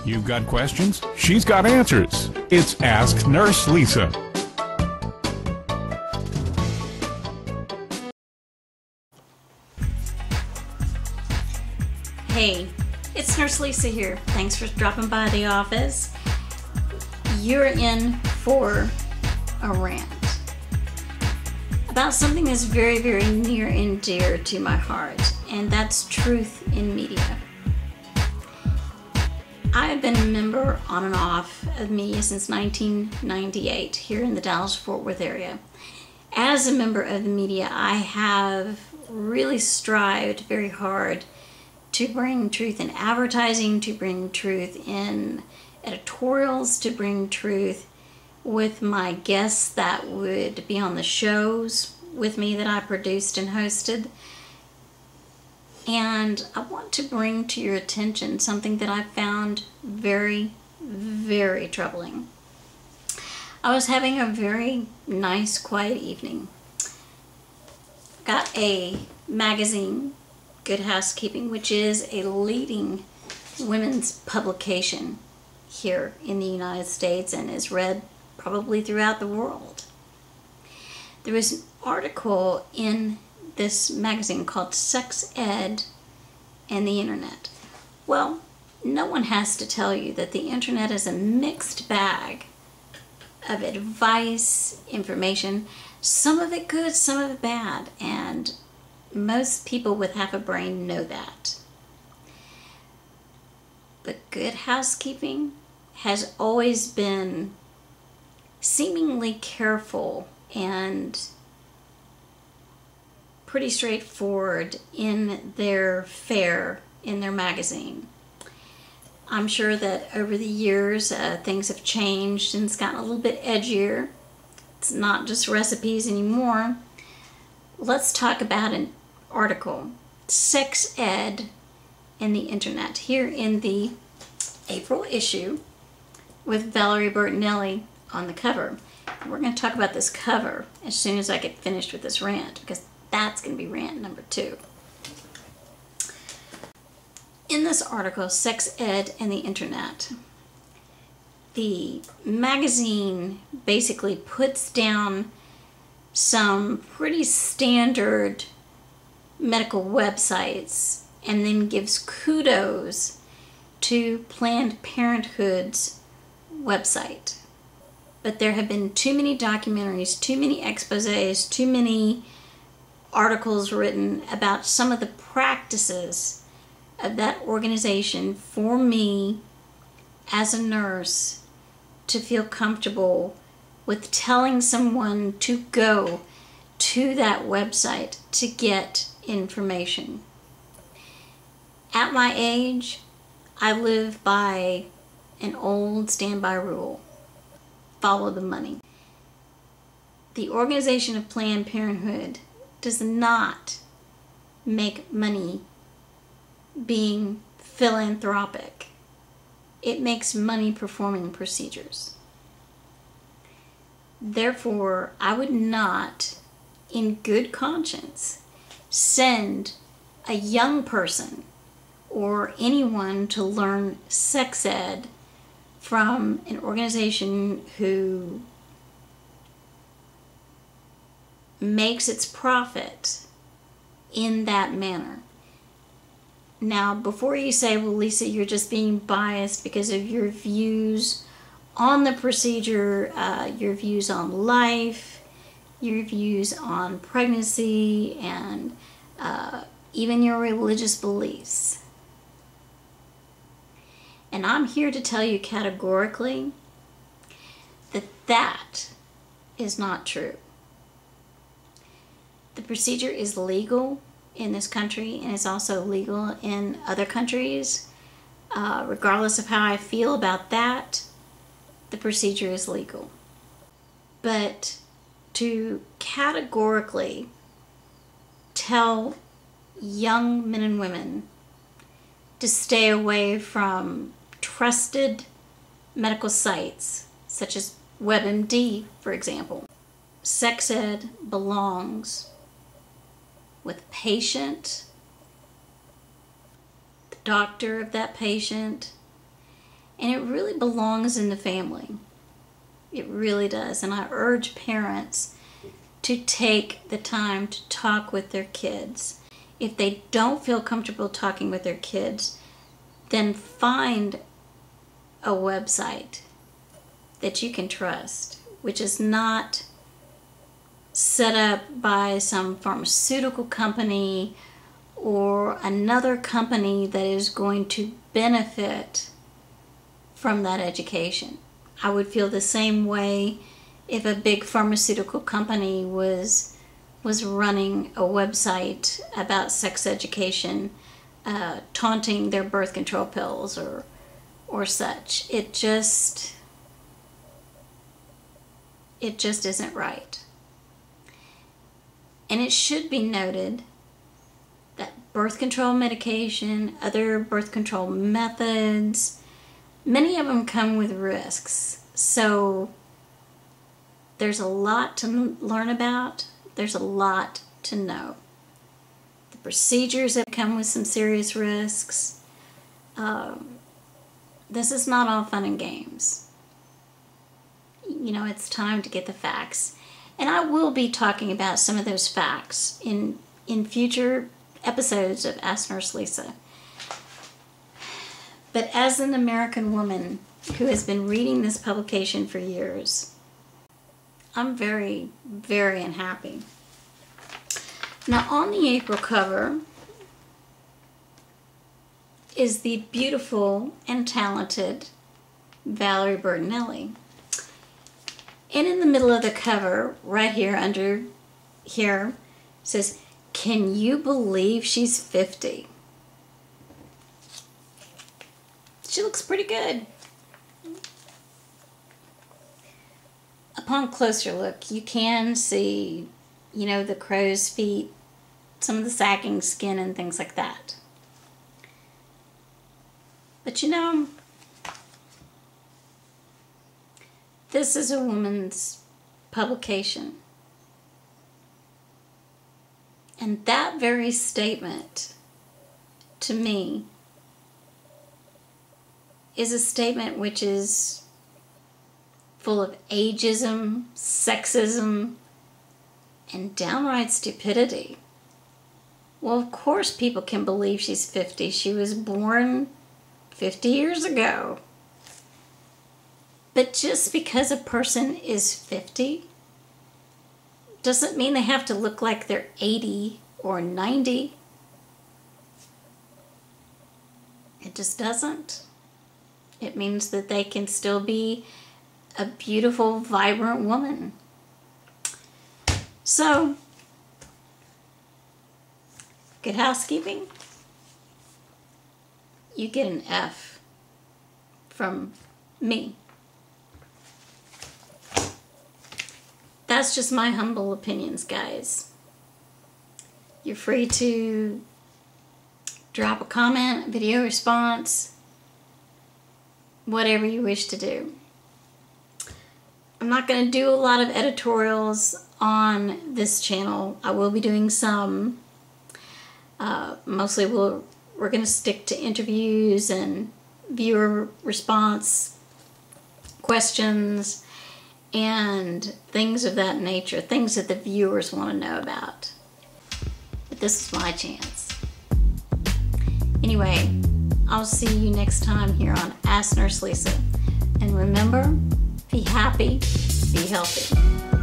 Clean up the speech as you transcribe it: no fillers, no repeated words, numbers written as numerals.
You've got questions? She's got answers. It's Ask Nurse Lisa. Hey, it's Nurse Lisa here. Thanks for dropping by the office. You're in for a rant about something that's very, very near and dear to my heart, and that's truth in media. I've been a member on and off of media since 1998 here in the Dallas-Fort Worth area. As a member of the media, I have really strived very hard to bring truth in advertising, to bring truth in editorials, to bring truth with my guests that would be on the shows with me that I produced and hosted. And I want to bring to your attention something that I found very, very troubling. I was having a very nice, quiet evening. Got a magazine, Good Housekeeping, which is a leading women's publication here in the United States and is read probably throughout the world. There was an article in this magazine called Sex Ed and the Internet. Well, no one has to tell you that the Internet is a mixed bag of advice, information, some of it good, some of it bad, and most people with half a brain know that. But Good Housekeeping has always been seemingly careful and pretty straightforward in their fare in their magazine. I'm sure that over the years things have changed and it's gotten a little bit edgier. It's not just recipes anymore. Let's talk about an article, Sex Ed and the Internet, here in the April issue with Valerie Bertinelli on the cover. We're going to talk about this cover as soon as I get finished with this rant, because that's going to be rant number 2. In this article, Sex Ed and the Internet, the magazine basically puts down some pretty standard medical websites and then gives kudos to Planned Parenthood's website. But there have been too many documentaries, too many exposés, too many articles written about some of the practices of that organization for me as a nurse to feel comfortable with telling someone to go to that website to get information. At my age, I live by an old standby rule: follow the money. The organization of Planned Parenthood does not make money being philanthropic. It makes money performing procedures. Therefore, I would not, in good conscience, send a young person or anyone to learn sex ed from an organization who makes its profit in that manner. Now, before you say, well, Lisa, you're just being biased because of your views on the procedure, your views on life, your views on pregnancy, and even your religious beliefs. And I'm here to tell you categorically that that is not true. The procedure is legal in this country, and it's also legal in other countries. Regardless of how I feel about that, the procedure is legal. But to categorically tell young men and women to stay away from trusted medical sites such as WebMD, for example. Sex ed belongs with the patient, the doctor of that patient, And it really belongs in the family. It really does. And I urge parents to take the time to talk with their kids. If they don't feel comfortable talking with their kids, then find a website that you can trust, which is not set up by some pharmaceutical company or another company that is going to benefit from that education. I would feel the same way if a big pharmaceutical company was running a website about sex education, taunting their birth control pills or such. It just isn't right. And it should be noted that birth control medication, other birth control methods, many of them come with risks. So there's a lot to learn about. There's a lot to know. The procedures have come with some serious risks. This is not all fun and games. You know, it's time to get the facts. And I will be talking about some of those facts in future episodes of Ask Nurse Lisa. But as an American woman who has been reading this publication for years, I'm very, very unhappy. Now, on the April cover is the beautiful and talented Valerie Bertinelli. And in the middle of the cover, right here under here, says, "Can you believe she's 50? She looks pretty good. Upon closer look, you can see, you know, the crow's feet, some of the sagging skin and things like that. But you know, this is a woman's publication. And that very statement, to me, is a statement which is full of ageism, sexism, and downright stupidity. Well, of course people can believe she's 50. She was born 50 years ago. But just because a person is 50 doesn't mean they have to look like they're 80 or 90. It just doesn't. It means that they can still be a beautiful, vibrant woman. So, Good Housekeeping, you get an F from me. That's just my humble opinions, guys. You're free to drop a comment, video response, whatever you wish to do. I'm not going to do a lot of editorials on this channel. I will be doing some. Mostly we're going to stick to interviews and viewer response questions and things of that nature, things that the viewers want to know about. But this is my chance. Anyway, I'll see you next time here on Ask Nurse Lisa. And remember, be happy, be healthy.